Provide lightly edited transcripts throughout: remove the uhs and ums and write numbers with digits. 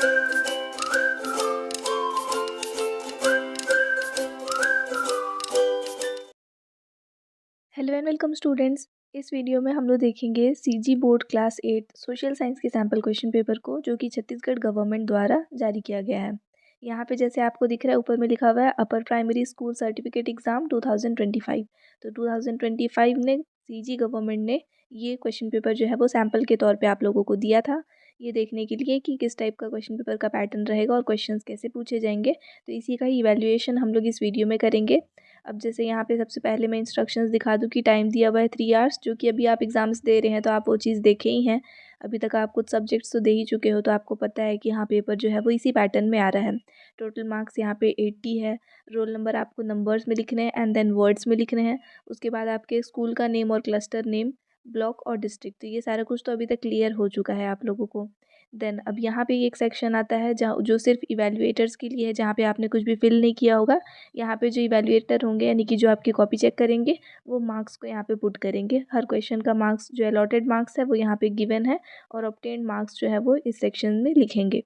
Hello and welcome students. इस video में हम लोग देखेंगे CG board class 8 social science के सैम्पल क्वेश्चन पेपर को, जो कि छत्तीसगढ़ गवर्नमेंट द्वारा जारी किया गया है। यहाँ पे जैसे आपको दिख रहा है, ऊपर में लिखा हुआ है upper primary school certificate exam 2025। तो 2025 ने सीजी गवर्नमेंट ने ये क्वेश्चन पेपर जो है वो सैम्पल के तौर पे आप लोगों को दिया था, ये देखने के लिए कि किस टाइप का क्वेश्चन पेपर का पैटर्न रहेगा और क्वेश्चंस कैसे पूछे जाएंगे। तो इसी का ही इवैल्यूएशन हम लोग इस वीडियो में करेंगे। अब जैसे यहाँ पे सबसे पहले मैं इंस्ट्रक्शंस दिखा दूँ कि टाइम दिया हुआ है 3 आवर्स, जो कि अभी आप एग्ज़ाम्स दे रहे हैं तो आप वो चीज़ देखे ही हैं। अभी तक आप कुछ सब्जेक्ट्स तो दे ही चुके हो, तो आपको पता है कि हाँ पेपर जो है वो इसी पैटर्न में आ रहा है। टोटल मार्क्स यहाँ पे 80 है। रोल नंबर आपको नंबर्स में लिखने हैं एंड देन वर्ड्स में लिखने हैं। उसके बाद आपके स्कूल का नेम और क्लस्टर नेम, ब्लॉक और डिस्ट्रिक्ट। तो ये सारा कुछ तो अभी तक क्लियर हो चुका है आप लोगों को। देन अब यहाँ पे एक सेक्शन आता है जहाँ जो सिर्फ इवैल्यूएटर्स के लिए है, जहाँ पे आपने कुछ भी फिल नहीं किया होगा। यहाँ पे जो इवैल्यूएटर होंगे यानी कि जो आपकी कॉपी चेक करेंगे, वो मार्क्स को यहाँ पे पुट करेंगे। हर क्वेश्चन का मार्क्स जो अलॉटेड मार्क्स है वो यहाँ पे गिवन है, और ऑब्टेन्ड मार्क्स जो है वो इस सेक्शन में लिखेंगे।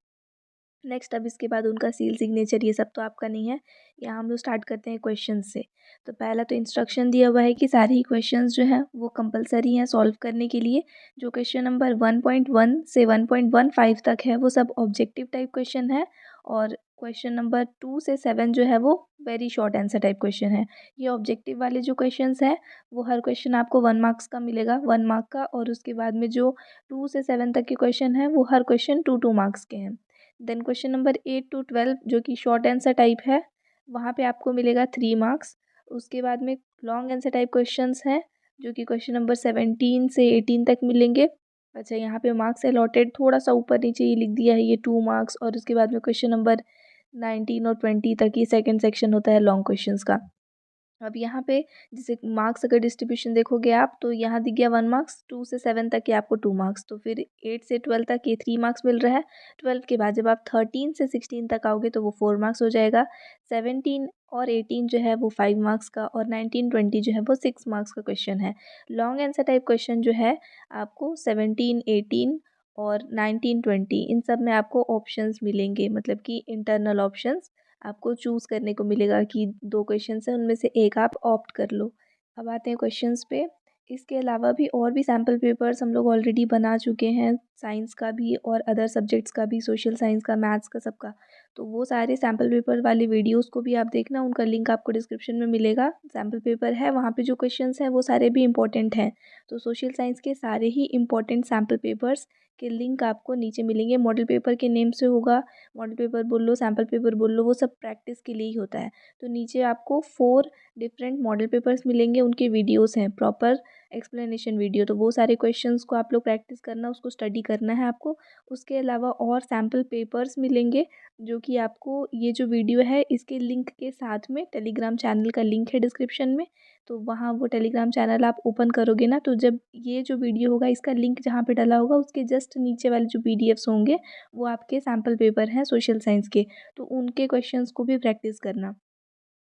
नेक्स्ट अब इसके बाद उनका सील सिग्नेचर, ये सब तो आपका नहीं है। यहाँ हम लोग स्टार्ट करते हैं क्वेश्चन से। तो पहला तो इंस्ट्रक्शन दिया हुआ है कि सारे ही क्वेश्चंस जो है वो कंपलसरी हैं सॉल्व करने के लिए। जो क्वेश्चन नंबर 1.1 से 1.15 तक है वो सब ऑब्जेक्टिव टाइप क्वेश्चन है, और क्वेश्चन नंबर 2 से 7 जो है वो very short answer type question है। ये ऑब्जेक्टिव वाले जो क्वेश्चंस हैं वो हर क्वेश्चन आपको 1 मार्क्स का मिलेगा, 1 मार्क का। और उसके बाद में जो 2 से 7 तक के क्वेश्चन हैं वो हर क्वेश्चन 2 मार्क्स के हैं। देन क्वेश्चन नंबर 8 टू 12 जो कि शॉर्ट आंसर टाइप है, वहाँ पे आपको मिलेगा 3 मार्क्स। उसके बाद में लॉन्ग आंसर टाइप क्वेश्चंस हैं, जो कि क्वेश्चन नंबर 17 से 18 तक मिलेंगे। अच्छा, यहाँ पे मार्क्स अलॉटेड थोड़ा सा ऊपर नीचे ही लिख दिया है, ये 2 मार्क्स। और उसके बाद में क्वेश्चन नंबर 19 और 20 तक ये सेकेंड सेक्शन होता है लॉन्ग क्वेश्चंस का। अब यहाँ पे जैसे मार्क्स अगर डिस्ट्रीब्यूशन देखोगे आप, तो यहाँ दिख गया 1 मार्क्स, 2 से 7 तक के आपको 2 मार्क्स, तो फिर 8 से 12 तक ये 3 मार्क्स मिल रहा है। 12 के बाद जब आप 13 से 16 तक आओगे तो वो 4 मार्क्स हो जाएगा। 17 और 18 जो है वो 5 मार्क्स का, और 19 20 जो है वो 6 मार्क्स का क्वेश्चन है। लॉन्ग आंसर टाइप क्वेश्चन जो है आपको 17 18 और 19 20 इन सब में आपको ऑप्शंस मिलेंगे, मतलब कि इंटरनल ऑप्शंस आपको चूज़ करने को मिलेगा कि 2 क्वेश्चंस हैं उनमें से एक आप ऑप्ट कर लो। अब आते हैं क्वेश्चंस पे। इसके अलावा भी और भी सैम्पल पेपर्स हम लोग ऑलरेडी बना चुके हैं, साइंस का भी और अदर सब्जेक्ट्स का भी, सोशल साइंस का, मैथ्स का, सबका। तो वो सारे सैम्पल पेपर वाली वीडियोस को भी आप देखना, उनका लिंक आपको डिस्क्रिप्शन में मिलेगा। सैम्पल पेपर है, वहाँ पे जो क्वेश्चंस हैं वो सारे भी इंपॉर्टेंट हैं। तो सोशल साइंस के सारे ही इंपॉर्टेंट सैम्पल पेपर्स के लिंक आपको नीचे मिलेंगे। मॉडल पेपर के नेम से होगा, मॉडल पेपर बोल लो, सैम्पल पेपर बोल लो, वो सब प्रैक्टिस के लिए ही होता है। तो नीचे आपको 4 डिफरेंट मॉडल पेपर्स मिलेंगे, उनके वीडियोस हैं, प्रॉपर एक्सप्लेनेशन वीडियो। तो वो सारे क्वेश्चंस को आप लोग प्रैक्टिस करना, उसको स्टडी करना है आपको। उसके अलावा और सैम्पल पेपर्स मिलेंगे, जो कि आपको ये जो वीडियो है इसके लिंक के साथ में टेलीग्राम चैनल का लिंक है डिस्क्रिप्शन में। तो वहाँ वो टेलीग्राम चैनल आप ओपन करोगे ना, तो जब ये जो वीडियो होगा इसका लिंक जहाँ पे डाला होगा उसके जस्ट नीचे वाले जो पीडीएफ्स होंगे वो आपके सैम्पल पेपर हैं सोशल साइंस के, तो उनके क्वेश्चंस को भी प्रैक्टिस करना।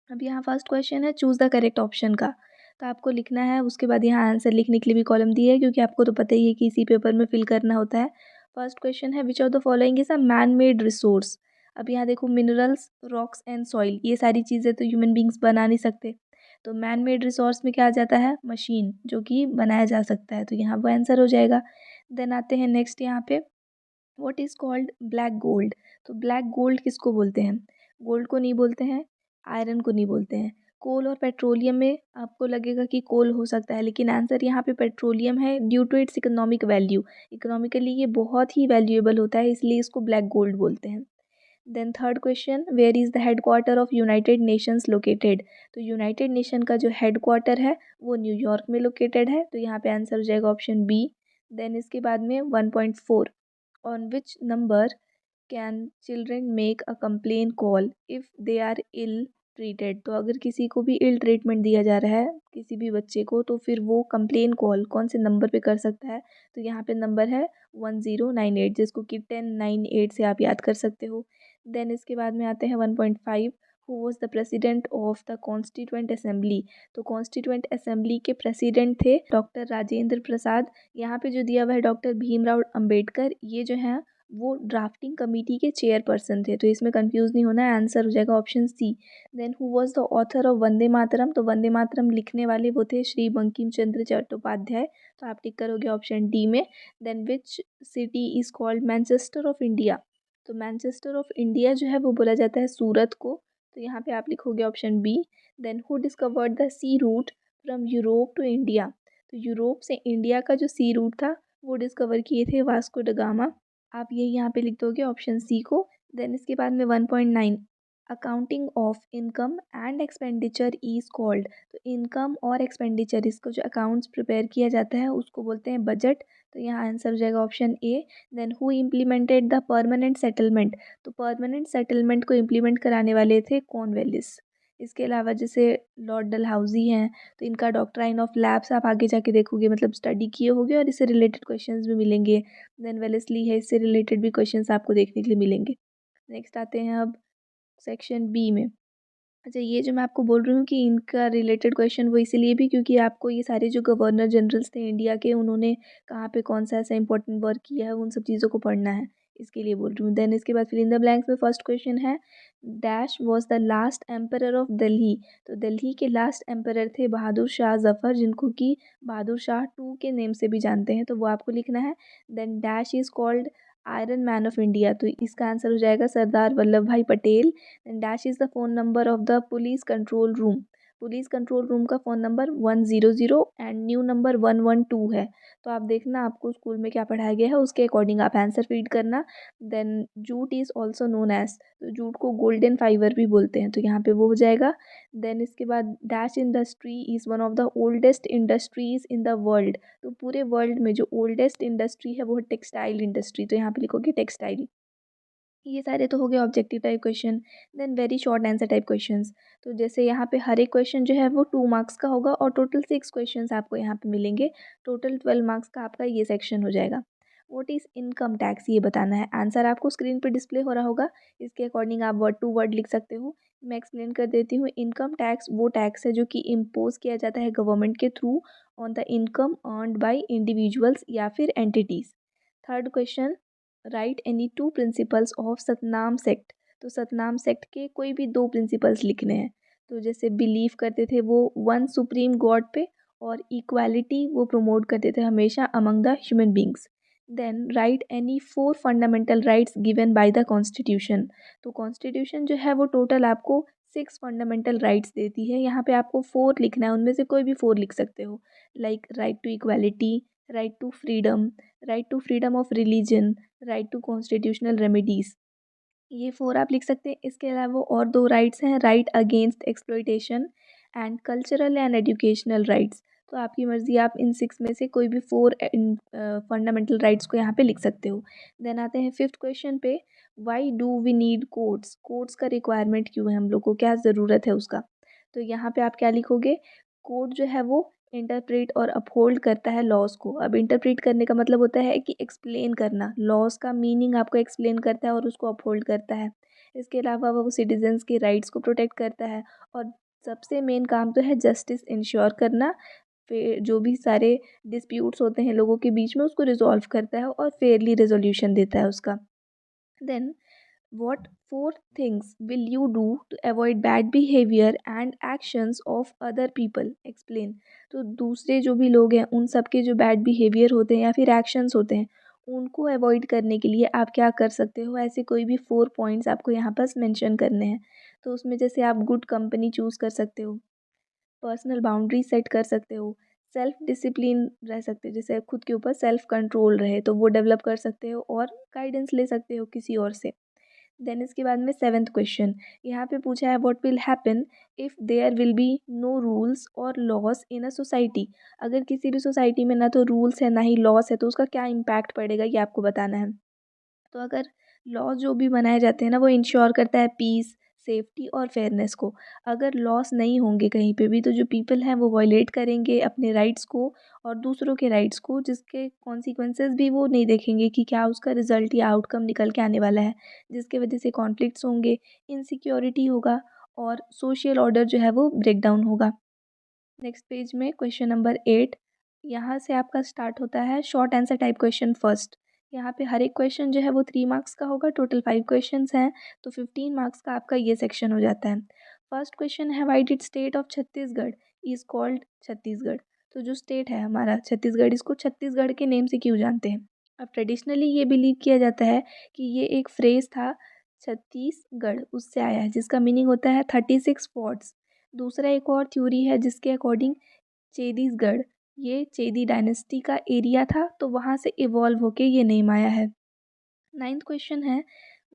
अब यहाँ फर्स्ट क्वेश्चन है चूज़ द करेक्ट ऑप्शन का। तो आपको लिखना है, उसके बाद यहाँ आंसर लिखने के लिए भी कॉलम दिया है, क्योंकि आपको तो पता ही है कि इसी पेपर में फिल करना होता है। फर्स्ट क्वेश्चन है which of the following is a man made resource. अब यहाँ देखो, मिनरल्स, रॉक्स एंड सॉइल, ये सारी चीज़ें तो ह्यूमन बींग्स बना नहीं सकते। तो मैन मेड रिसोर्स में क्या आ जाता है, मशीन, जो कि बनाया जा सकता है। तो यहाँ वो आंसर हो जाएगा। देन आते हैं नेक्स्ट यहाँ पे, what is called black gold. तो ब्लैक गोल्ड किसको बोलते हैं, गोल्ड को नहीं बोलते हैं, आयरन को नहीं बोलते हैं। कोल और पेट्रोलियम में आपको लगेगा कि कोल हो सकता है, लेकिन आंसर यहाँ पे पेट्रोलियम है, due to its economic value. Economically ये बहुत ही वैल्यूएबल होता है, इसलिए इसको ब्लैक गोल्ड बोलते हैं। Then third question, where is the head quarter of united nations located. तो यूनाइटेड नेशन का जो हेड क्वार्टर है वो न्यूयॉर्क में लोकेटेड है, तो यहाँ पे आंसर हो जाएगा ऑप्शन बी। देन इसके बाद में 1.4, on which number can children make a complain call if they are ill treated. तो अगर किसी को भी इल ट्रीटमेंट दिया जा रहा है, किसी भी बच्चे को, तो फिर वो कंप्लेन कॉल कौन से नंबर पे कर सकता है। तो यहाँ पे नंबर है 1098, जिसको कि 1098 से आप याद कर सकते हो। देन इसके बाद में आते हैं 1.5, who was the president of the constituent assembly. तो कॉन्स्टिट्यूएंट असेंबली के प्रेसिडेंट थे डॉक्टर राजेंद्र प्रसाद। यहाँ पे जो दिया हुआ है डॉक्टर भीमराव अंबेडकर, ये जो है वो ड्राफ्टिंग कमेटी के चेयरपर्सन थे, तो इसमें कंफ्यूज नहीं होना है, आंसर हो जाएगा option C. Then who was the author of Vande Mataram, तो वंदे मातरम लिखने वाले वो थे श्री बंकिम चंद्र चट्टोपाध्याय, तो आप टिक करोगे ऑप्शन डी में। Then which city is called Manchester of India, तो मैनचेस्टर ऑफ इंडिया जो है वो बोला जाता है सूरत को, तो यहाँ पे आप लिखोगे option B. Then who discovered the sea route from Europe to India, तो यूरोप से इंडिया का जो सी रूट था वो डिस्कवर किए थे वास्को ड गामा, आप ये यहाँ पे लिख दोगे ऑप्शन सी को। देन इसके बाद में 1.9 accounting of income and expenditure is called, तो इनकम और एक्सपेंडिचर इसको जो अकाउंट्स प्रिपेयर किया जाता है उसको बोलते हैं बजट, तो यहाँ आंसर हो जाएगा option A. Then who implemented the permanent settlement, तो परमानेंट सेटलमेंट को इम्प्लीमेंट कराने वाले थे कॉर्नवेलिस। इसके अलावा जैसे लॉर्ड डलहौजी हैं, तो इनका डॉक्ट्राइन ऑफ लैब्स आप आगे जाके देखोगे, मतलब स्टडी किए होगे और इससे रिलेटेड क्वेश्चंस भी मिलेंगे। देन वेलेस्ली है, इससे रिलेटेड भी क्वेश्चंस आपको देखने के लिए मिलेंगे। नेक्स्ट आते हैं अब सेक्शन बी में। अच्छा, ये जो मैं आपको बोल रही हूँ कि इनका रिलेटेड क्वेश्चन वो इसीलिए भी क्योंकि आपको ये सारे जो गवर्नर जनरल्स थे इंडिया के, उन्होंने कहाँ पे कौन सा ऐसा इंपॉर्टेंट वर्क किया है, उन सब चीज़ों को पढ़ना है, इसके लिए बोल रही हूँ। देन इसके बाद फिल इन द ब्लैंक्स में फर्स्ट क्वेश्चन है dash was the last emperor of Delhi, तो दिल्ली के लास्ट एम्परर थे बहादुर शाह जफ़र, जिनको कि बहादुर शाह टू के नेम से भी जानते हैं, तो वो आपको लिखना है। Then dash is called Iron Man of India, तो इसका आंसर हो जाएगा Sardar Vallabhbhai Patel. And dash is the phone number of the police control room, police control room का phone number 100 and new number 112 है, तो आप देखना आपको स्कूल में क्या पढ़ाया गया है उसके अकॉर्डिंग आप आंसर फीड करना। Then jute is also known as, तो जूट को गोल्डन फाइबर भी बोलते हैं, तो यहाँ पे वो हो जाएगा। देन इसके बाद dash industry is one of the oldest industries in the world, तो पूरे वर्ल्ड में जो ओल्डेस्ट इंडस्ट्री है वो है टेक्सटाइल इंडस्ट्री, तो यहाँ पे लिखोगे टेक्सटाइल। ये सारे तो हो गए objective type question. Then very short answer type questions, तो जैसे यहाँ पे हर एक क्वेश्चन जो है वो 2 मार्क्स का होगा और टोटल 6 क्वेश्चंस आपको यहाँ पे मिलेंगे, टोटल 12 मार्क्स का आपका ये सेक्शन हो जाएगा। व्हाट इज़ इनकम टैक्स, ये बताना है, आंसर आपको स्क्रीन पे डिस्प्ले हो रहा होगा, इसके अकॉर्डिंग आप वर्ड टू वर्ड लिख सकते हो। मैं एक्सप्लेन कर देती हूँ। इनकम टैक्स वो टैक्स है जो कि इम्पोज किया जाता है गवर्नमेंट के through on the income earned by individuals या फिर entities. Third question, right any two principles of Satnam sect, तो सतनाम सेक्ट के कोई भी 2 प्रिंसिपल्स लिखने हैं, तो जैसे बिलीव करते थे वो वन सुप्रीम गॉड पे, और इक्वालिटी वो प्रमोट करते थे हमेशा among the human beings. Then write any 4 fundamental rights given by the constitution, तो कॉन्स्टिट्यूशन जो है वो टोटल आपको 6 फंडामेंटल राइट्स देती है, यहाँ पे आपको 4 लिखना है, उनमें से कोई भी 4 लिख सकते हो, like right to equality, right to freedom, right to freedom of religion, right to constitutional remedies, ये 4 आप लिख सकते हैं। इसके अलावा और 2 राइट्स हैं, right against exploitation and cultural and educational rights, तो आपकी मर्ज़ी, आप इन 6 में से कोई भी 4 फंडामेंटल राइट्स को यहाँ पे लिख सकते हो। देन आते हैं फिफ्थ क्वेश्चन पे, why do we need courts, courts का रिक्वायरमेंट क्यों है, हम लोग को क्या ज़रूरत है उसका, तो यहाँ पे आप क्या लिखोगे, कोर्ट जो है वो इंटरप्रेट और अपहोल्ड करता है लॉज को। अब इंटरप्रेट करने का मतलब होता है कि एक्सप्लेन करना, लॉज का मीनिंग आपको एक्सप्लेन करता है और उसको अपहोल्ड करता है। इसके अलावा वो सिटीजन्स के राइट्स को प्रोटेक्ट करता है, और सबसे मेन काम तो है जस्टिस इंश्योर करना, फिर जो भी सारे डिस्प्यूट्स होते हैं लोगों के बीच में उसको रिजॉल्व करता है और फेयरली रेजोल्यूशन देता है उसका। Then what 4 things will you do to avoid bad behavior and actions of other people, explain, तो दूसरे जो भी लोग हैं उन सब के जो बैड बिहेवियर होते हैं या फिर एक्शंस होते हैं उनको अवॉइड करने के लिए आप क्या कर सकते हो, ऐसे कोई भी 4 पॉइंट्स आपको यहाँ पास मेंशन करने हैं। तो उसमें जैसे आप गुड कंपनी चूज़ कर सकते हो, पर्सनल बाउंड्री सेट कर सकते हो, सेल्फ डिसिप्लिन रह सकते हो, जैसे खुद के ऊपर सेल्फ कंट्रोल रहे तो वो डेवलप कर सकते हो, और गाइडेंस ले सकते हो किसी और से। देन इसके बाद में सेवेंथ क्वेश्चन, यहाँ पे पूछा है what will happen if there will be no rules और लॉस इन अ सोसाइटी, अगर किसी भी सोसाइटी में ना तो रूल्स है ना ही लॉस है तो उसका क्या इम्पैक्ट पड़ेगा, ये आपको बताना है। तो अगर लॉज जो भी बनाए जाते हैं ना वो इंश्योर करता है पीस, सेफ्टी और फेयरनेस को, अगर लॉस नहीं होंगे कहीं पे भी तो जो पीपल हैं वो वायलेट करेंगे अपने राइट्स को और दूसरों के राइट्स को, जिसके कॉन्सिक्वेंसेस भी वो नहीं देखेंगे कि क्या उसका रिजल्ट या आउटकम निकल के आने वाला है, जिसके वजह से कॉन्फ्लिक्ट्स होंगे, इनसिक्योरिटी होगा और सोशल ऑर्डर जो है वो ब्रेक डाउन होगा। नेक्स्ट पेज में क्वेश्चन नंबर 8, यहाँ से आपका स्टार्ट होता है short answer type question first. यहाँ पे हर एक क्वेश्चन जो है वो 3 मार्क्स का होगा। टोटल 5 क्वेश्चंस हैं, तो 15 मार्क्स का आपका ये सेक्शन हो जाता है। फर्स्ट क्वेश्चन है, why did state of Chhattisgarh is called Chhattisgarh. तो जो स्टेट है हमारा छत्तीसगढ़, इसको छत्तीसगढ़ के नेम से क्यों जानते हैं? अब ट्रेडिशनली ये बिलीव किया जाता है कि ये एक फ्रेज़ था, छत्तीसगढ़ उससे आया है, जिसका मीनिंग होता है 36 फोर्ट्स। दूसरा एक और थ्योरी है जिसके अकॉर्डिंग छत्तीसगढ़, ये चेदी डायनेस्टी का एरिया था, तो वहाँ से इवॉल्व होके ये नेम आया है। नाइन्थ क्वेश्चन है,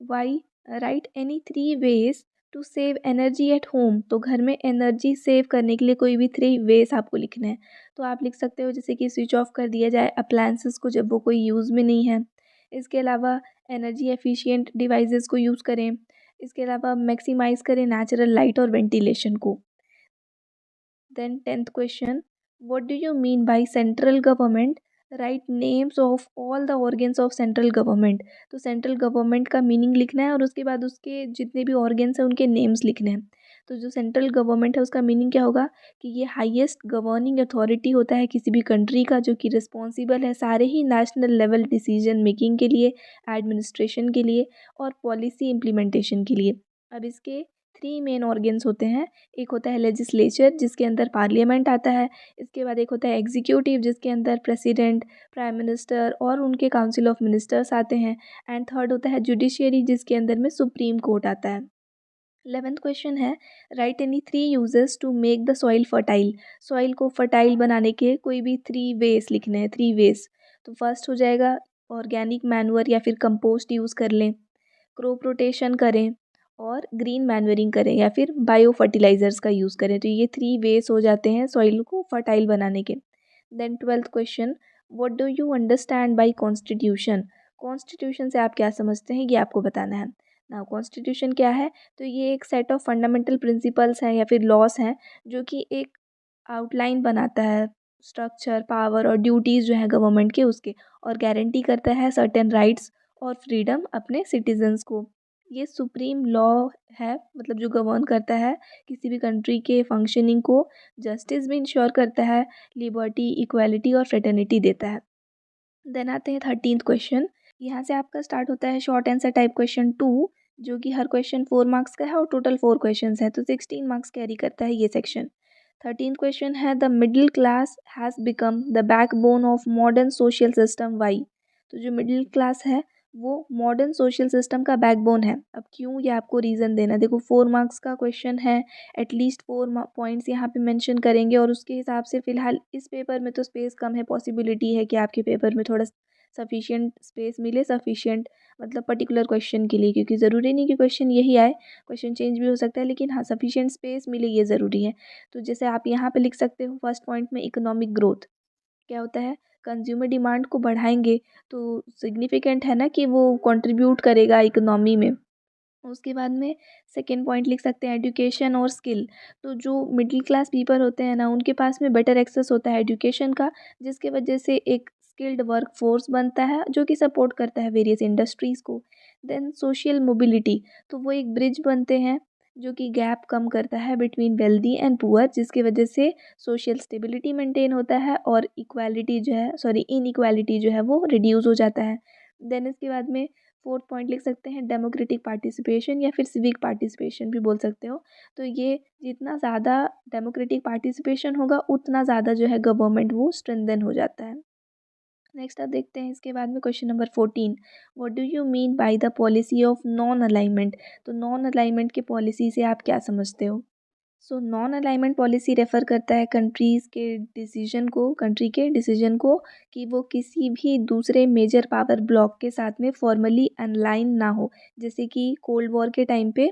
why write any 3 ways to save energy at home. तो घर में एनर्जी सेव करने के लिए कोई भी 3 वेज आपको लिखने हैं। तो आप लिख सकते हो जैसे कि स्विच ऑफ कर दिया जाए अप्लायंसेस को जब वो कोई यूज़ में नहीं है। इसके अलावा एनर्जी एफिशिएंट डिवाइसेस को यूज़ करें। इसके अलावा मैक्सिमाइज़ करें नेचुरल लाइट और वेंटिलेशन को। Then 10th question, what do you mean by central government? Write names of all the organs of central government. तो सेंट्रल गवर्नमेंट का मीनिंग लिखना है और उसके बाद उसके जितने भी ऑर्गन्स हैं उनके नेम्स लिखने हैं। तो जो सेंट्रल गवर्नमेंट है उसका मीनिंग क्या होगा कि ये हाईएस्ट गवर्निंग अथॉरिटी होता है किसी भी कंट्री का, जो कि रिस्पॉन्सिबल है सारे ही नेशनल लेवल डिसीजन मेकिंग के लिए, एडमिनिस्ट्रेशन के लिए और पॉलिसी इम्प्लीमेंटेशन के लिए। अब इसके 3 मेन ऑर्गन्स होते हैं। एक होता है लेजिस्लेचर जिसके अंदर पार्लियामेंट आता है। इसके बाद एक होता है एग्जीक्यूटिव जिसके अंदर प्रेसिडेंट, प्राइम मिनिस्टर और उनके काउंसिल ऑफ मिनिस्टर्स आते हैं। एंड थर्ड होता है जुडिशियरी जिसके अंदर में सुप्रीम कोर्ट आता है। 11th क्वेश्चन है, write any 3 uses to make the soil fertile. Soil को फर्टाइल बनाने के कोई भी 3 वेज लिखने हैं, 3 वेज। तो फर्स्ट हो जाएगा ऑर्गेनिक मैन्योर या फिर कंपोस्ट यूज़ कर लें, क्रॉप रोटेशन करें और ग्रीन मैन्योरिंग करें या फिर बायो फर्टिलाइजर्स का यूज़ करें। तो ये 3 वेज हो जाते हैं सॉइल को फर्टाइल बनाने के। Then 12th question, what do you understand by constitution. Constitution से आप क्या समझते हैं ये आपको बताना है। नाउ कॉन्स्टिट्यूशन क्या है, तो ये एक सेट ऑफ फंडामेंटल प्रिंसिपल्स हैं या फिर लॉस हैं जो कि एक आउटलाइन बनाता है स्ट्रक्चर, पावर और ड्यूटीज़ जो है गवर्नमेंट के उसके, और गारंटी करता है सर्टेन राइट्स और फ्रीडम अपने सिटीजन्स को। ये सुप्रीम लॉ है, मतलब जो गवर्न करता है किसी भी कंट्री के फंक्शनिंग को, जस्टिस भी इंश्योर करता है, लिबर्टी, इक्वालिटी और फ्रेटर्निटी देता है। देन आते हैं 13th क्वेश्चन। यहाँ से आपका स्टार्ट होता है शॉर्ट आंसर टाइप क्वेश्चन 2, जो कि हर क्वेश्चन 4 मार्क्स का है और टोटल 4 क्वेश्चंस है, तो 16 मार्क्स कैरी करता है ये सेक्शन। 13th क्वेश्चन है, the middle class has become the backbone of modern social system why. तो जो मिडिल क्लास है वो मॉडर्न सोशल सिस्टम का बैकबोन है। अब क्यों, ये आपको रीज़न देना। देखो 4 मार्क्स का क्वेश्चन है, एटलीस्ट 4 पॉइंट्स यहाँ पे मेंशन करेंगे और उसके हिसाब से फ़िलहाल इस पेपर में तो स्पेस कम है, पॉसिबिलिटी है कि आपके पेपर में थोड़ा सफिशिएंट स्पेस मिले, सफिशिएंट मतलब पर्टिकुलर क्वेश्चन के लिए, क्योंकि ज़रूरी नहीं कि क्वेश्चन यही आए, क्वेश्चन चेंज भी हो सकता है, लेकिन हाँ सफिशिएंट स्पेस मिले ये ज़रूरी है। तो जैसे आप यहाँ पे लिख सकते हो फर्स्ट पॉइंट में, इकोनॉमिक ग्रोथ क्या होता है, कंज्यूमर डिमांड को बढ़ाएंगे तो सिग्निफिकेंट है ना कि वो कंट्रीब्यूट करेगा इकोनॉमी में। उसके बाद में सेकेंड पॉइंट लिख सकते हैं एजुकेशन और स्किल। तो जो मिडिल क्लास पीपल होते हैं ना उनके पास में बेटर एक्सेस होता है एजुकेशन का, जिसके वजह से एक स्किल्ड वर्क फोर्स बनता है जो कि सपोर्ट करता है वेरियस इंडस्ट्रीज़ को। देन सोशल मोबिलिटी, तो वो एक ब्रिज बनते हैं जो कि गैप कम करता है बिटवीन वेल्दी एंड पुअर, जिसकी वजह से सोशल स्टेबिलिटी मेंटेन होता है और इक्वालिटी जो है, सॉरी इनइक्वालिटी जो है वो रिड्यूस हो जाता है। देन इसके बाद में फोर्थ पॉइंट लिख सकते हैं डेमोक्रेटिक पार्टिसिपेशन या फिर सिविक पार्टिसिपेशन भी बोल सकते हो। तो ये जितना ज़्यादा डेमोक्रेटिक पार्टिसिपेशन होगा उतना ज़्यादा जो है गवर्नमेंट वो स्ट्रेंथन हो जाता है। नेक्स्ट आप देखते हैं इसके बाद में question number 14, what do you mean by the policy of non alignment. तो नॉन अलाइनमेंट के पॉलिसी से आप क्या समझते हो। So non alignment policy refer करता है कंट्री के डिसीजन को कि वो किसी भी दूसरे मेजर पावर ब्लॉक के साथ में फॉर्मली अनलाइन ना हो। जैसे कि कोल्ड वॉर के टाइम पे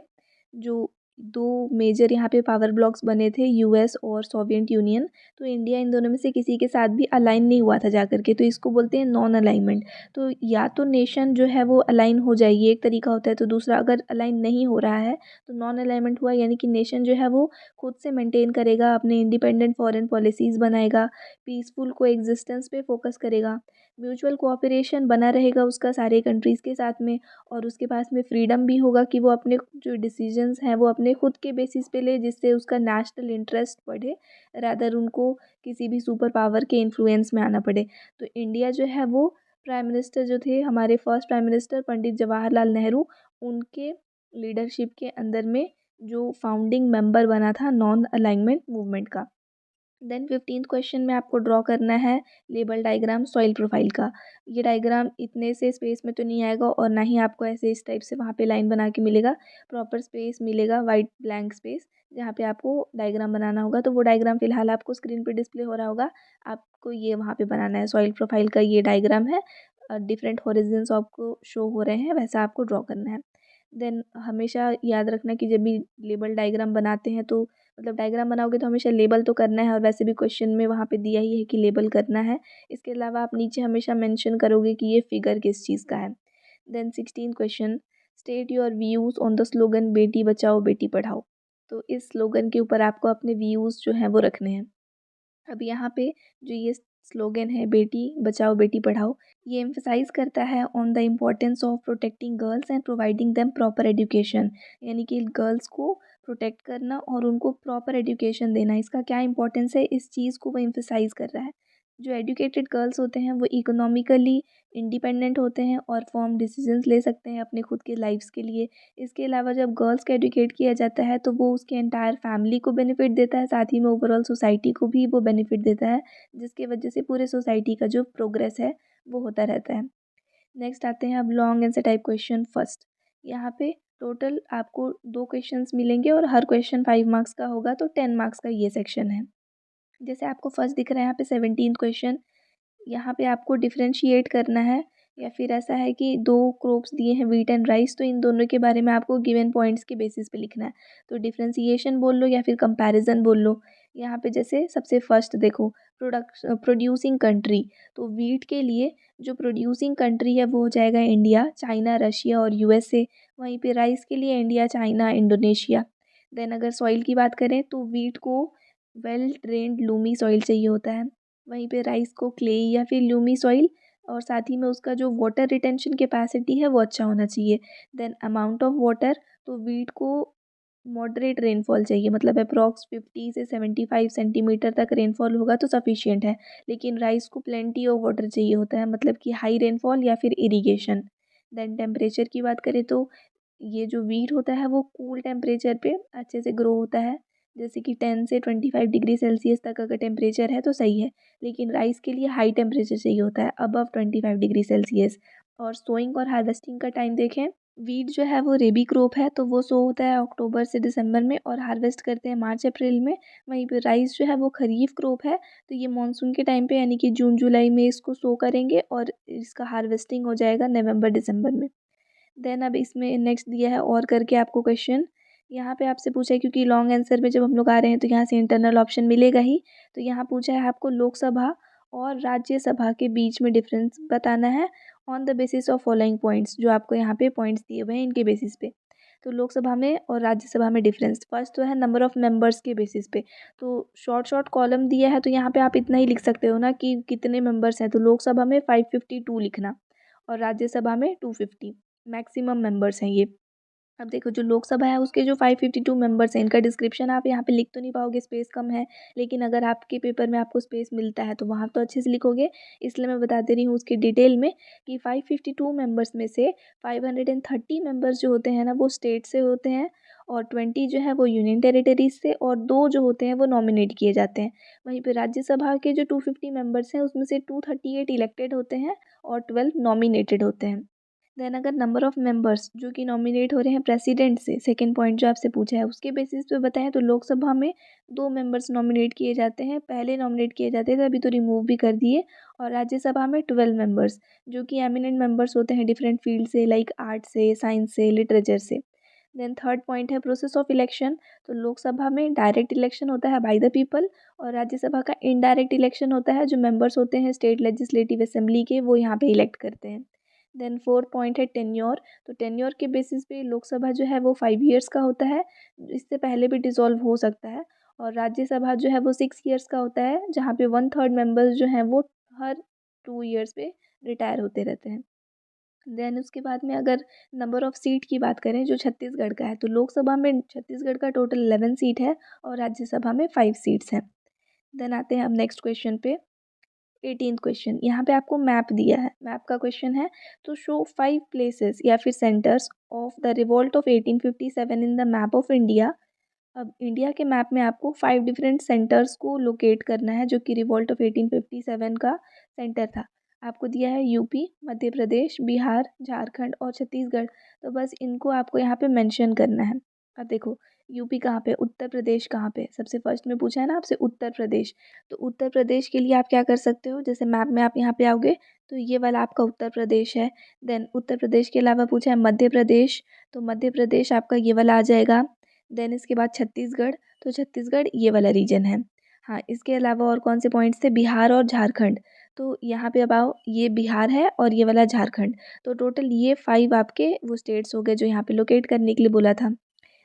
जो 2 मेजर यहाँ पे पावर ब्लॉक्स बने थे, यूएस और सोवियत यूनियन, तो इंडिया इन दोनों में से किसी के साथ भी अलाइन नहीं हुआ था जा कर के, तो इसको बोलते हैं नॉन अलाइनमेंट। तो या तो नेशन जो है वो अलाइन हो जाएगी, एक तरीका होता है, तो दूसरा अगर अलाइन नहीं हो रहा है तो नॉन अलाइनमेंट हुआ, यानी कि नेशन जो है वो खुद से मेंटेन करेगा, अपने इंडिपेंडेंट फॉरेन पॉलिसीज़ बनाएगा, पीसफुल कोएग्जिस्टेंस पे फोकस करेगा, म्यूचुअल कोऑपरेशन बना रहेगा उसका सारे कंट्रीज़ के साथ में, और उसके पास में फ्रीडम भी होगा कि वो अपने जो डिसीजंस हैं वो अपने खुद के बेसिस पे ले, जिससे उसका नेशनल इंटरेस्ट बढ़े, रादर उनको किसी भी सुपर पावर के इन्फ्लुएंस में आना पड़े। तो इंडिया जो है वो प्राइम मिनिस्टर जो थे हमारे first prime minister Pandit Jawaharlal Nehru, उनके लीडरशिप के अंदर में जो फाउंडिंग मेंबर बना था नॉन अलाइनमेंट मूवमेंट का। देन 15th क्वेश्चन में आपको ड्रॉ करना है लेबल डायग्राम सॉइल प्रोफाइल का। ये डायग्राम इतने से स्पेस में तो नहीं आएगा और ना ही आपको ऐसे इस टाइप से वहाँ पे लाइन बना के मिलेगा। प्रॉपर स्पेस मिलेगा, वाइट ब्लैंक स्पेस, जहाँ पे आपको डायग्राम बनाना होगा। तो वो डायग्राम फिलहाल आपको स्क्रीन पे डिस्प्ले हो रहा होगा, आपको ये वहाँ पे बनाना है। सॉइल प्रोफाइल का ये डायग्राम है, डिफरेंट हॉरिजन्स आपको शो हो रहे हैं, वैसा आपको ड्रॉ करना है। देन हमेशा याद रखना कि जब भी लेबल डायग्राम बनाते हैं तो मतलब डायग्राम बनाओगे तो हमेशा लेबल तो करना है, और वैसे भी क्वेश्चन में वहाँ पे दिया ही है कि लेबल करना है। इसके अलावा आप नीचे हमेशा मेंशन करोगे कि ये फिगर किस चीज़ का है। Then 16 question, state your views on the slogan Beti Bachao Beti Padhao. तो इस स्लोगन के ऊपर आपको अपने व्यूज़ जो हैं वो रखने हैं। अब यहाँ पे जो ये स्लोगन है बेटी बचाओ बेटी पढ़ाओ, ये एम्फसाइज करता है on the importance of protecting girls and providing them proper education. यानी कि गर्ल्स को प्रोटेक्ट करना और उनको प्रॉपर एजुकेशन देना, इसका क्या इंपॉर्टेंस है, इस चीज़ को वो एम्फसाइज कर रहा है। जो एजुकेटेड गर्ल्स होते हैं वो इकोनॉमिकली इंडिपेंडेंट होते हैं और फॉर्म डिसीजंस ले सकते हैं अपने खुद के लाइफ्स के लिए। इसके अलावा जब गर्ल्स को एजुकेट किया जाता है तो वो उसके एंटायर फैमिली को बेनिफिट देता है, साथ ही में ओवरऑल सोसाइटी को भी वो बेनिफिट देता है, जिसके वजह से पूरे सोसाइटी का जो प्रोग्रेस है वो होता रहता है। नेक्स्ट आते हैं अब long answer type question first. यहाँ पे टोटल आपको 2 क्वेश्चंस मिलेंगे और हर क्वेश्चन 5 मार्क्स का होगा, तो 10 मार्क्स का ये सेक्शन है। जैसे आपको फर्स्ट दिख रहा है यहाँ पे 17th क्वेश्चन, यहाँ पे आपको डिफरेंशिएट करना है, या फिर ऐसा है कि दो क्रॉप्स दिए हैं व्हीट एंड राइस, तो इन दोनों के बारे में आपको गिवन पॉइंट्स के बेसिस पे लिखना है। तो डिफरेंशिएशन बोल लो या फिर कंपैरिजन बोल लो। यहाँ पे जैसे सबसे फर्स्ट देखो, प्रोड्यूसिंग कंट्री, तो व्हीट के लिए जो प्रोड्यूसिंग कंट्री है वो हो जाएगा इंडिया, चाइना, रशिया और यूएसए। वहीं पे राइस के लिए इंडिया, चाइना, इंडोनेशिया। देन अगर सॉइल की बात करें तो व्हीट को वेल ड्रेन्ड लूमी सॉइल चाहिए होता है, वहीं पे राइस को क्ले या फिर ल्यूमी सॉइल, और साथ ही में उसका जो वाटर रिटेंशन कैपेसिटी है वो अच्छा होना चाहिए। देन अमाउंट ऑफ वाटर, तो वीट को मॉडरेट रेनफॉल चाहिए, मतलब अप्रॉक्स 50 से 75 सेंटीमीटर तक रेनफॉल होगा तो सफिशिएंट है। लेकिन राइस को प्लेंटी ऑफ वाटर चाहिए होता है, मतलब कि हाई रेनफॉल या फिर इरीगेशन। देन टेम्परेचर की बात करें तो ये जो वीट होता है वो कूल टेम्परेचर पे अच्छे से ग्रो होता है, जैसे कि 10 से 25 डिग्री सेल्सियस तक अगर टेम्परेचर है तो सही है। लेकिन राइस के लिए हाई टेम्परेचर चाहिए होता है, अबव 25 डिग्री सेल्सियस। और सोइंग और हार्वेस्टिंग का टाइम देखें, वीट जो है वो रेबी क्रॉप है, तो वो सो होता है अक्टूबर से दिसंबर में और हार्वेस्ट करते हैं मार्च अप्रैल में। वहीं पे राइस जो है वो खरीफ क्रॉप है, तो ये मानसून के टाइम पे यानी कि जून जुलाई में इसको सो करेंगे और इसका हार्वेस्टिंग हो जाएगा नवंबर दिसंबर में। देन अब इसमें नेक्स्ट दिया है और करके आपको क्वेश्चन, यहाँ पे आपसे पूछा है क्योंकि लॉन्ग आंसर में जब हम लोग आ रहे हैं तो यहाँ से इंटरनल ऑप्शन मिलेगा ही। तो यहाँ पूछा है आपको लोकसभा और राज्यसभा के बीच में डिफरेंस बताना है on the basis of following points, जो आपको यहाँ पे पॉइंट्स दिए हुए हैं इनके बेसिस पे। तो लोकसभा में और राज्यसभा में डिफरेंस फर्स्ट तो है नंबर ऑफ मेंबर्स के बेसिस पे। तो शॉर्ट शॉर्ट कॉलम दिया है तो यहाँ पे आप इतना ही लिख सकते हो ना कि कितने मेंबर्स हैं, तो लोकसभा में 552 लिखना और राज्यसभा में 250 मैक्सिमम मेंबर्स हैं ये। अब देखो जो लोकसभा है उसके जो 552 मेंबर्स हैं, इनका डिस्क्रिप्शन आप यहाँ पे लिख तो नहीं पाओगे, स्पेस कम है। लेकिन अगर आपके पेपर में आपको स्पेस मिलता है तो वहाँ तो अच्छे से लिखोगे, इसलिए मैं बता दे रही हूँ उसकी डिटेल में कि 552 मेंबर्स में से 530 मेंबर्स जो होते हैं ना वो स्टेट से होते हैं, और 20 जो है वो यूनियन टेरिटरीज से, और 2 जो होते हैं वो नॉमिनेट किए जाते हैं। वहीं पर राज्यसभा के जो 250 मेंबर्स हैं उसमें से 238 इलेक्टेड होते हैं और 12 नॉमिनेटेड होते हैं। देन अगर नंबर ऑफ मेंबर्स जो कि नॉमिनेट हो रहे हैं प्रेसिडेंट से, सेकंड पॉइंट जो आपसे पूछा है उसके बेसिस पे बताएं तो लोकसभा में 2 मेंबर्स नॉमिनेट किए जाते हैं, पहले नॉमिनेट किए जाते थे अभी तो रिमूव भी कर दिए। और राज्यसभा में 12 मेंबर्स जो कि एमिनेंट मेंबर्स होते हैं डिफरेंट फील्ड से, लाइक आर्ट से, साइंस से, लिटरेचर से। देन थर्ड पॉइंट है प्रोसेस ऑफ इलेक्शन, तो लोकसभा में डायरेक्ट इलेक्शन होता है बाय द पीपल, और राज्यसभा का इनडायरेक्ट इलेक्शन होता है, जो मेंबर्स होते हैं स्टेट लेजिस्लेटिव असेंबली के वो यहाँ पे इलेक्ट करते हैं। देन फोर्थ पॉइंट है टेन्योर, तो टेन्योर के बेसिस पे लोकसभा जो है वो 5 ईयर्स का होता है, इससे पहले भी डिसॉल्व हो सकता है। और राज्यसभा जो है वो 6 ईयर्स का होता है, जहाँ पे 1/3 मेंबर्स जो हैं वो हर 2 ईयर्स पे रिटायर होते रहते हैं। देन उसके बाद में अगर नंबर ऑफ सीट की बात करें जो छत्तीसगढ़ का है, तो लोकसभा में छत्तीसगढ़ का टोटल 11 सीट है और राज्यसभा में 5 सीट्स हैं। देन आते हैं अब नेक्स्ट क्वेश्चन पे, 18th क्वेश्चन, यहाँ पे आपको मैप दिया है, मैप का क्वेश्चन है। तो शो 5 प्लेसेस या फिर centres of the revolt of 1857 in the map of India. अब इंडिया के मैप में आपको 5 डिफरेंट सेंटर्स को लोकेट करना है जो कि रिवॉल्ट ऑफ 1857 का सेंटर था। आपको दिया है यूपी, मध्य प्रदेश, बिहार, झारखंड और छत्तीसगढ़। तो बस इनको आपको यहाँ पे मेंशन करना है। अब देखो, यूपी कहाँ पे, उत्तर प्रदेश कहाँ पे, सबसे फर्स्ट में पूछा है ना आपसे उत्तर प्रदेश। तो उत्तर प्रदेश के लिए आप क्या कर सकते हो, जैसे मैप में आप यहाँ पे आओगे तो ये वाला आपका उत्तर प्रदेश है। देन उत्तर प्रदेश के अलावा पूछा है मध्य प्रदेश, तो मध्य प्रदेश आपका ये वाला आ जाएगा। देन इसके बाद छत्तीसगढ़, तो छत्तीसगढ़ ये वाला रीजन है। हाँ, इसके अलावा और कौन से पॉइंट्स थे, बिहार और झारखंड। तो यहाँ पे अब आओ, ये बिहार है और ये वाला झारखंड। तो टोटल ये 5 आपके वो स्टेट्स हो गए जो यहाँ पे लोकेट करने के लिए बोला था।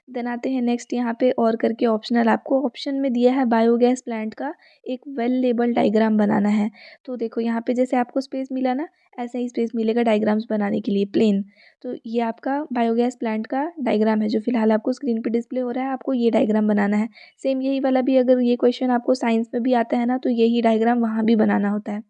देन आते हैं नेक्स्ट यहाँ पे और करके ऑप्शनल, आपको ऑप्शन में दिया है बायोगैस प्लांट का एक वेल लेबल डायग्राम बनाना है। तो देखो यहाँ पे जैसे आपको स्पेस मिला ना, ऐसे ही स्पेस मिलेगा डायग्राम्स बनाने के लिए प्लेन। तो ये आपका बायोगैस प्लांट का डायग्राम है जो फिलहाल आपको स्क्रीन पे डिस्प्ले हो रहा है, आपको ये डायग्राम बनाना है। सेम यही वाला भी अगर ये क्वेश्चन आपको साइंस में भी आता है ना, तो यही डायग्राम वहाँ भी बनाना होता है।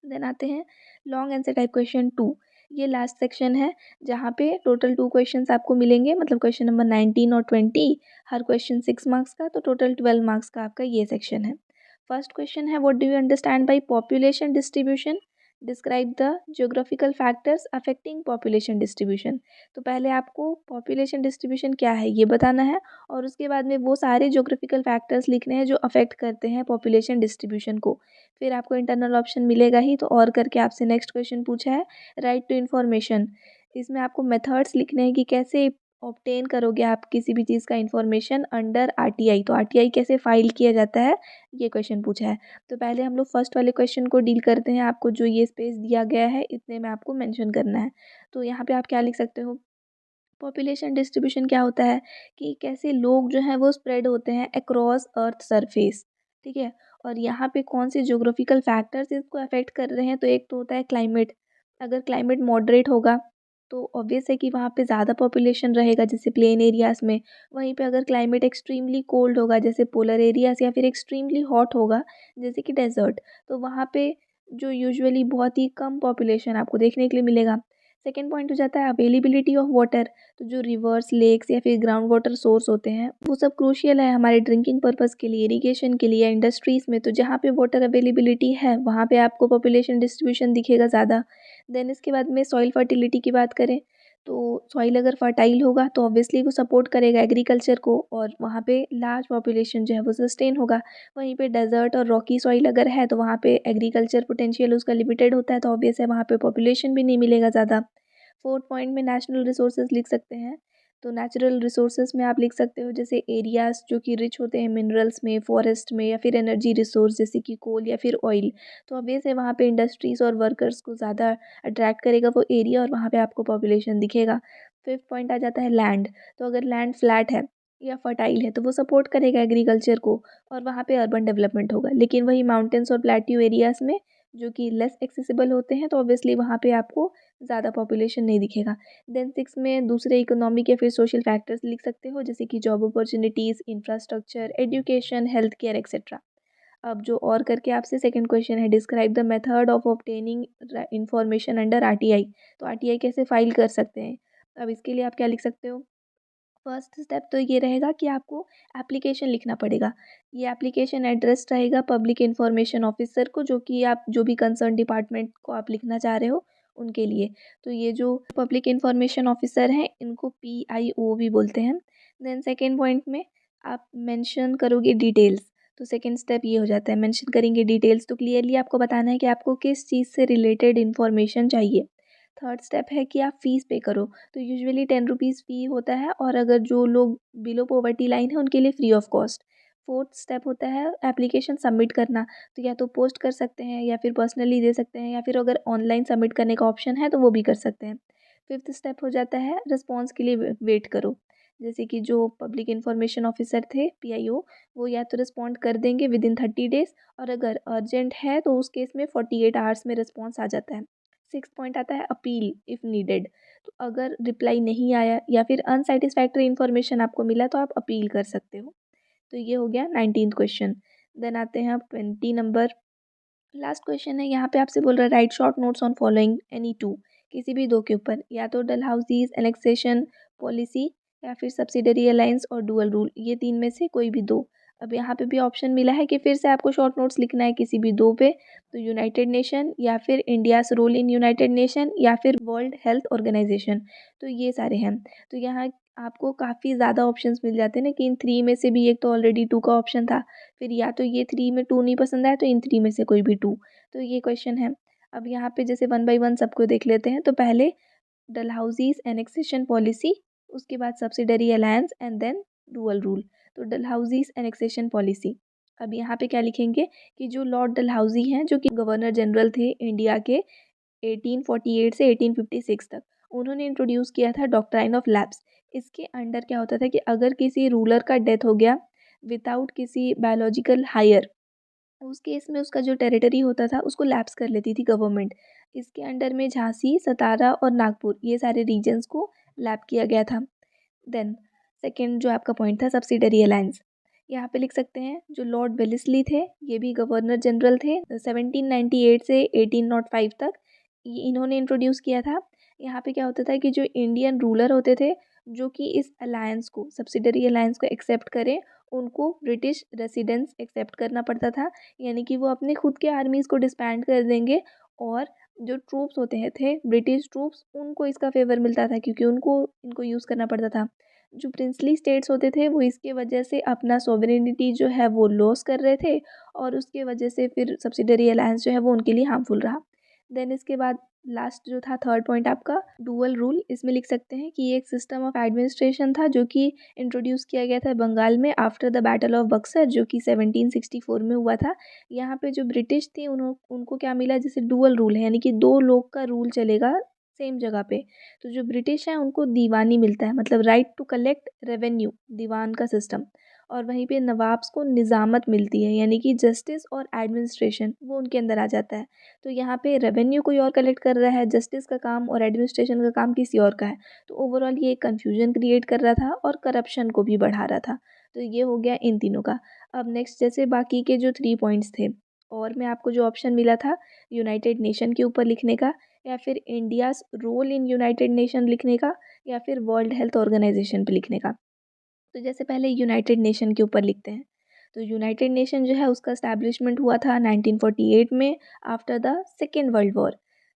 देन आते हैं लॉन्ग आंसर टाइप क्वेश्चन 2। ये लास्ट सेक्शन है जहाँ पे टोटल 2 क्वेश्चंस आपको मिलेंगे, मतलब क्वेश्चन नंबर 19 और 20। हर क्वेश्चन 6 मार्क्स का, तो टोटल 12 मार्क्स का आपका ये सेक्शन है। फर्स्ट क्वेश्चन है, what do you understand by population distribution, describe the geographical factors affecting population distribution. तो पहले आपको पॉपुलेशन डिस्ट्रीब्यूशन क्या है ये बताना है, और उसके बाद में वो सारे ज्योग्राफिकल फैक्टर्स लिखने हैं जो अफेक्ट करते हैं पॉपुलेशन डिस्ट्रीब्यूशन को। फिर आपको इंटरनल ऑप्शन मिलेगा ही, तो और करके आपसे नेक्स्ट क्वेश्चन पूछा है, राइट टू इन्फॉर्मेशन। इसमें आपको मेथड्स लिखने हैं कि कैसे ऑब्टेन करोगे आप किसी भी चीज़ का इन्फॉर्मेशन अंडर आरटीआई। तो आरटीआई कैसे फाइल किया जाता है, ये क्वेश्चन पूछा है। तो पहले हम लोग फर्स्ट वाले क्वेश्चन को डील करते हैं। आपको जो ये स्पेस दिया गया है इतने में आपको मेंशन करना है। तो यहाँ पे आप क्या लिख सकते हो, पॉपुलेशन डिस्ट्रीब्यूशन क्या होता है कि कैसे लोग जो हैं वो स्प्रेड होते हैं अक्रॉस अर्थ सरफेस। ठीक है, और यहाँ पे कौन से ज्योग्राफिकल फैक्टर्स इसको अफेक्ट कर रहे हैं, तो एक तो होता है क्लाइमेट। अगर क्लाइमेट मॉडरेट होगा तो ऑब्वियस है कि वहाँ पे ज़्यादा पॉपुलेशन रहेगा जैसे प्लेन एरियाज़ में। वहीं पे अगर क्लाइमेट एक्सट्रीमली कोल्ड होगा जैसे पोलर एरियाज़, या फिर एक्सट्रीमली हॉट होगा जैसे कि डेजर्ट, तो वहाँ पे जो यूजुअली बहुत ही कम पॉपुलेशन आपको देखने के लिए मिलेगा। सेकेंड पॉइंट हो जाता है अवेलेबिलिटी ऑफ वाटर। तो जो रिवर्स, लेक्स या फिर ग्राउंड वाटर सोर्स होते हैं वो सब क्रूशियल है हमारे ड्रिंकिंग पर्पज़ के लिए, इरिगेशन के लिए, इंडस्ट्रीज़ में। तो जहाँ पे वाटर अवेलेबिलिटी है वहाँ पे आपको पॉपुलेशन डिस्ट्रीब्यूशन दिखेगा ज़्यादा। देन इसके बाद में सॉइल फर्टिलिटी की बात करें, तो सॉइल अगर फर्टाइल होगा तो ऑब्वियसली वो सपोर्ट करेगा एग्रीकल्चर को, और वहाँ पे लार्ज पॉपुलेशन जो है वो सस्टेन होगा। वहीं पे डेजर्ट और रॉकी सॉइल अगर है तो वहाँ पे एग्रीकल्चर पोटेंशियल उसका लिमिटेड होता है, तो ऑब्वियस है वहाँ पे पॉपुलेशन भी नहीं मिलेगा ज़्यादा। फोर्थ पॉइंट में नेशनल रिसोर्सेज लिख सकते हैं। तो नेचुरल रिसोर्सेज में आप लिख सकते हो जैसे एरियाज जो कि रिच होते हैं मिनरल्स में, फॉरेस्ट में, या फिर एनर्जी रिसोर्स जैसे कि कोल या फिर ऑयल। तो ऑब्वियस है वहाँ पे इंडस्ट्रीज़ और वर्कर्स को ज़्यादा अट्रैक्ट करेगा वो एरिया, और वहाँ पे आपको पॉपुलेशन दिखेगा। फिफ्थ पॉइंट आ जाता है लैंड। तो अगर लैंड फ्लैट है या फर्टाइल है तो वो सपोर्ट करेगा एग्रीकल्चर को, और वहाँ पे अर्बन डेवलपमेंट होगा। लेकिन वही माउंटेन्स और प्लेट्यू एरियाज़ में जो कि लेस एक्सेसिबल होते हैं, तो ऑब्वियसली वहाँ पे आपको ज़्यादा पॉपुलेशन नहीं दिखेगा। देन सिक्स में दूसरे इकोनॉमिक या फिर सोशल फैक्टर्स लिख सकते हो जैसे कि job opportunities, infrastructure, education, health care etcetera. अब जो और करके आपसे सेकंड क्वेश्चन है, describe the method of obtaining information under RTI. तो आरटीआई कैसे फाइल कर सकते हैं, अब इसके लिए आप क्या लिख सकते हो। फर्स्ट स्टेप तो ये रहेगा कि आपको एप्लीकेशन लिखना पड़ेगा। ये एप्लीकेशन एड्रेस रहेगा पब्लिक इन्फॉर्मेशन ऑफिसर को, जो कि आप जो भी कंसर्न डिपार्टमेंट को आप लिखना चाह रहे हो उनके लिए। तो ये जो पब्लिक इन्फॉर्मेशन ऑफिसर हैं इनको PIO भी बोलते हैं। देन सेकेंड पॉइंट में आप मेंशन करोगे डिटेल्स। तो सेकेंड स्टेप ये हो जाता है, मेंशन करेंगे डिटेल्स। तो क्लियरली आपको बताना है कि आपको किस चीज़ से रिलेटेड इन्फॉर्मेशन चाहिए। थर्ड स्टेप है कि आप फ़ीस पे करो। तो यूजुअली 10 रुपीज़ फ़ी होता है, और अगर जो लोग बिलो पॉवर्टी लाइन है उनके लिए free of cost. Fourth step होता है एप्लीकेशन सबमिट करना। तो या तो पोस्ट कर सकते हैं, या फिर पर्सनली दे सकते हैं, या फिर अगर ऑनलाइन सबमिट करने का ऑप्शन है तो वो भी कर सकते हैं। फिफ्थ स्टेप हो जाता है रिस्पॉन्स के लिए वेट करो। जैसे कि जो पब्लिक इन्फॉर्मेशन ऑफिसर थे PIO, वो या तो रिस्पॉन्ड कर देंगे विदिन 30 डेज़, और अगर अर्जेंट है तो उस केस में 48 आवर्स में रिस्पॉन्स आ जाता है। सिक्स पॉइंट आता है अपील इफ़ नीडेड। तो अगर रिप्लाई नहीं आया या फिर अनसेटिस्फैक्ट्री इन्फॉर्मेशन आपको मिला तो आप अपील कर सकते हो। तो ये हो गया 19th क्वेश्चन। देन आते हैं अब 20 नंबर, लास्ट क्वेश्चन है, यहाँ पे आपसे बोल रहा है right short notes on following any two, किसी भी दो के ऊपर, या तो डलहौजीज एनेक्सेशन पॉलिसी या फिर सब्सिडरी अलायंस और डुअल रूल, ये तीन में से कोई भी दो। अब यहाँ पे भी ऑप्शन मिला है कि फिर से आपको शॉर्ट नोट्स लिखना है किसी भी दो पे, तो यूनाइटेड नेशन या फिर India's role in united nation या फिर वर्ल्ड हेल्थ ऑर्गेनाइजेशन, तो ये सारे हैं। तो यहाँ आपको काफ़ी ज़्यादा ऑप्शंस मिल जाते हैं ना, कि इन थ्री में से भी एक तो ऑलरेडी टू का ऑप्शन था, फिर या तो ये थ्री में टू नहीं पसंद आया तो इन थ्री में से कोई भी टू, तो ये क्वेश्चन है। अब यहाँ पे जैसे वन बाय वन सबको देख लेते हैं, तो पहले डलहौजीज एनेक्सेशन पॉलिसी, उसके बाद subsidiary alliance and then dual rule. तो डलहौजीज एनेक्सेशन पॉलिसी, अब यहाँ पे क्या लिखेंगे कि जो लॉर्ड डलहौजी हैं, जो कि गवर्नर जनरल थे इंडिया के 1848 से 1856 तक, उन्होंने इंट्रोड्यूस किया था डॉक्ट्राइन ऑफ लैप्स। इसके अंडर क्या होता था कि अगर किसी रूलर का डेथ हो गया विदाउट किसी बायोलॉजिकल हायर, उस केस में उसका जो टेरिटरी होता था उसको लैप्स कर लेती थी गवर्नमेंट। इसके अंडर में झांसी, सतारा और नागपुर, ये सारे रीजन्स को लैप किया गया था। देन सेकेंड जो आपका पॉइंट था सब्सिडरी अलायंस, यहाँ पे लिख सकते हैं जो लॉर्ड वेलेस्ली थे, ये भी गवर्नर जनरल थे 1798 से 1805 तक, ये इन्होंने इंट्रोड्यूस किया था। यहाँ पे क्या होता था कि जो इंडियन रूलर होते थे, जो कि इस अलायंस को, सब्सिडरी अलायंस को एक्सेप्ट करें, उनको ब्रिटिश रेसिडेंस एक्सेप्ट करना पड़ता था, यानी कि वो अपने खुद के आर्मीज़ को डिस्बैंड कर देंगे, और जो ट्रूप्स होते हैं थे ब्रिटिश ट्रूप्स, उनको इसका फेवर मिलता था क्योंकि उनको इनको यूज़ करना पड़ता था। जो प्रिंसली स्टेट्स होते थे वो इसके वजह से अपना सॉवरेनिटी जो है वो लॉस कर रहे थे, और उसके वजह से फिर सब्सिडरी अलायंस जो है वो उनके लिए हार्मफुल रहा। देन इसके बाद लास्ट जो था थर्ड पॉइंट आपका डुअल रूल, इसमें लिख सकते हैं कि ये एक सिस्टम ऑफ एडमिनिस्ट्रेशन था जो कि इंट्रोड्यूस किया गया था बंगाल में after the battle of Buxar, जो कि 1764 में हुआ था। यहाँ पे जो ब्रिटिश थे उनको क्या मिला, जैसे डुअल रूल है, यानी कि दो लोग का रूल चलेगा सेम जगह पे। तो जो ब्रिटिश है उनको दीवानी मिलता है, मतलब राइट टू कलेक्ट रेवेन्यू, दीवान का सिस्टम, और वहीं पे नवाब्स को निज़ामत मिलती है, यानी कि जस्टिस और एडमिनिस्ट्रेशन वो उनके अंदर आ जाता है। तो यहाँ पे रेवेन्यू कोई और कलेक्ट कर रहा है, जस्टिस का काम और एडमिनिस्ट्रेशन का काम किसी और का है, तो ओवरऑल ये एक कन्फ्यूजन क्रिएट कर रहा था और करप्शन को भी बढ़ा रहा था। तो ये हो गया इन तीनों का। अब नेक्स्ट जैसे बाकी के जो थ्री पॉइंट्स थे, और मैं आपको जो ऑप्शन मिला था यूनाइटेड नेशन के ऊपर लिखने का, या फिर India's role in united nation लिखने का, या फिर वर्ल्ड हेल्थ ऑर्गेनाइजेशन पे लिखने का। तो जैसे पहले यूनाइटेड नेशन के ऊपर लिखते हैं, तो यूनाइटेड नेशन जो है उसका इस्टेब्लिशमेंट हुआ था 1948 में after the Second World War.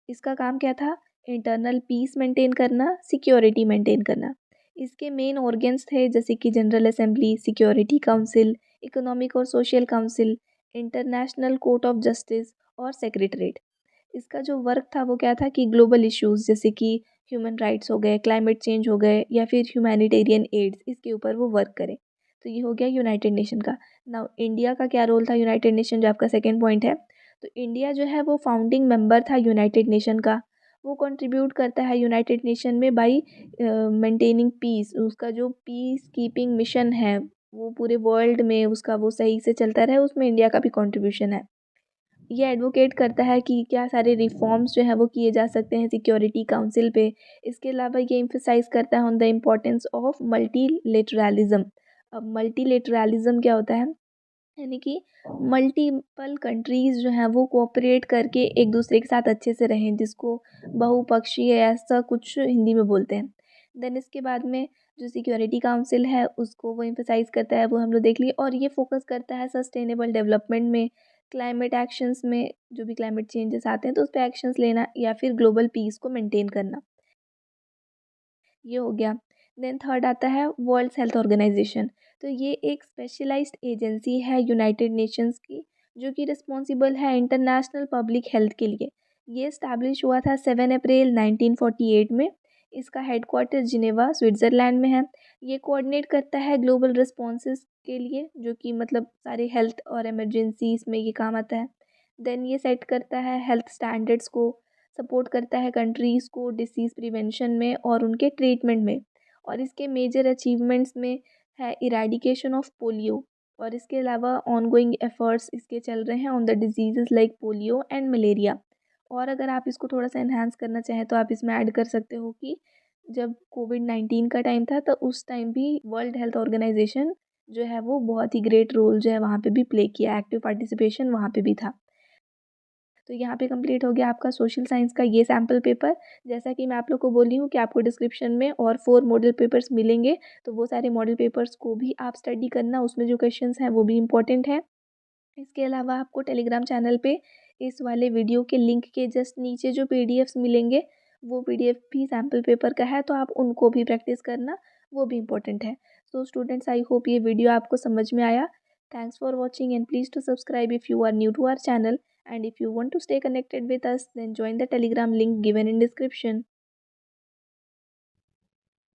इसका काम क्या था, इंटरनल पीस मेंटेन करना, सिक्योरिटी मेंटेन करना। इसके मेन ऑर्गन्स थे जैसे कि General Assembly, Security Council, Economic और Social Council, International Court of Justice और सेक्रेटरीट। इसका जो वर्क था वो क्या था कि ग्लोबल इश्यूज जैसे कि ह्यूमन राइट्स हो गए, क्लाइमेट चेंज हो गए, या फिर ह्यूमैनिटेरियन एड्स, इसके ऊपर वो वर्क करे। तो ये हो गया यूनाइटेड नेशन का। नाउ इंडिया का क्या रोल था यूनाइटेड नेशन, जो आपका सेकेंड पॉइंट है, तो इंडिया जो है वो फाउंडिंग मेंबर था यूनाइटेड नेशन का। वो कंट्रीब्यूट करता है यूनाइटेड नेशन में बाई मेंटेनिंग पीस, उसका जो पीस कीपिंग मिशन है वो पूरे वर्ल्ड में उसका वो सही से चलता रहे, उसमें इंडिया का भी कंट्रीब्यूशन है। ये एडवोकेट करता है कि क्या सारे रिफॉर्म्स जो हैं वो किए जा सकते हैं सिक्योरिटी काउंसिल पे। इसके अलावा ये एम्फेसाइज करता है on the importance of multilateralism. अब मल्टीलेटरलिज्म क्या होता है, यानी कि मल्टीपल कंट्रीज़ जो हैं वो कोऑपरेट करके एक दूसरे के साथ अच्छे से रहें, जिसको बहुपक्षीय ऐसा कुछ हिंदी में बोलते हैं। देन इसके बाद में जो सिक्योरिटी काउंसिल है उसको वो एम्फेसाइज करता है, वो हम लोग देख लिए, और ये फोकस करता है सस्टेनेबल डेवलपमेंट में, क्लाइमेट एक्शंस में, जो भी क्लाइमेट चेंजेस आते हैं तो उस पर एक्शंस लेना, या फिर ग्लोबल पीस को मेंटेन करना। ये हो गया। देन थर्ड आता है वर्ल्ड हेल्थ ऑर्गेनाइजेशन। तो ये एक स्पेशलाइज्ड एजेंसी है यूनाइटेड नेशंस की, जो कि रिस्पॉन्सिबल है इंटरनेशनल पब्लिक हेल्थ के लिए। ये इस्टेब्लिश हुआ था 7 अप्रैल 1948 में। इसका हेडक्वार्टर जिनेवा स्विट्ज़रलैंड में है। ये कोऑर्डिनेट करता है ग्लोबल रिस्पॉन्सेस के लिए, जो कि मतलब सारे हेल्थ और इमरजेंसीज में ये काम आता है। देन ये सेट करता है हेल्थ स्टैंडर्ड्स को, सपोर्ट करता है कंट्रीज़ को डिसीज़ प्रिवेंशन में और उनके ट्रीटमेंट में, और इसके मेजर अचीवमेंट्स में है इरेडिकेशन ऑफ पोलियो, और इसके अलावा ऑनगोइंग एफर्ट्स इसके चल रहे हैं on the diseases like polio and malaria. और अगर आप इसको थोड़ा सा एनहांस करना चाहें तो आप इसमें ऐड कर सकते हो कि जब कोविड-19 का टाइम था तो उस टाइम भी वर्ल्ड हेल्थ ऑर्गेनाइजेशन जो है वो बहुत ही ग्रेट रोल जो है वहाँ पे भी प्ले किया, एक्टिव पार्टिसिपेशन वहाँ पे भी था। तो यहाँ पे कंप्लीट हो गया आपका सोशल साइंस का ये सैम्पल पेपर। जैसा कि मैं आप लोग को बोली हूँ कि आपको डिस्क्रिप्शन में और 4 मॉडल पेपर्स मिलेंगे, तो वो सारे मॉडल पेपर्स को भी आप स्टडी करना, उसमें जो क्वेश्चंस हैं वो भी इम्पोर्टेंट हैं। इसके अलावा आपको टेलीग्राम चैनल पे इस वाले वीडियो के लिंक के जस्ट नीचे जो पीडीएफ्स मिलेंगे, वो पीडीएफ भी सैम्पल पेपर का है, तो आप उनको भी प्रैक्टिस करना, वो भी इम्पोर्टेंट है। सो स्टूडेंट्स, आई होप ये वीडियो आपको समझ में आया। Thanks for watching and please to subscribe if you are new to our channel, and if you want to stay connected with us, then join the telegram link given in description.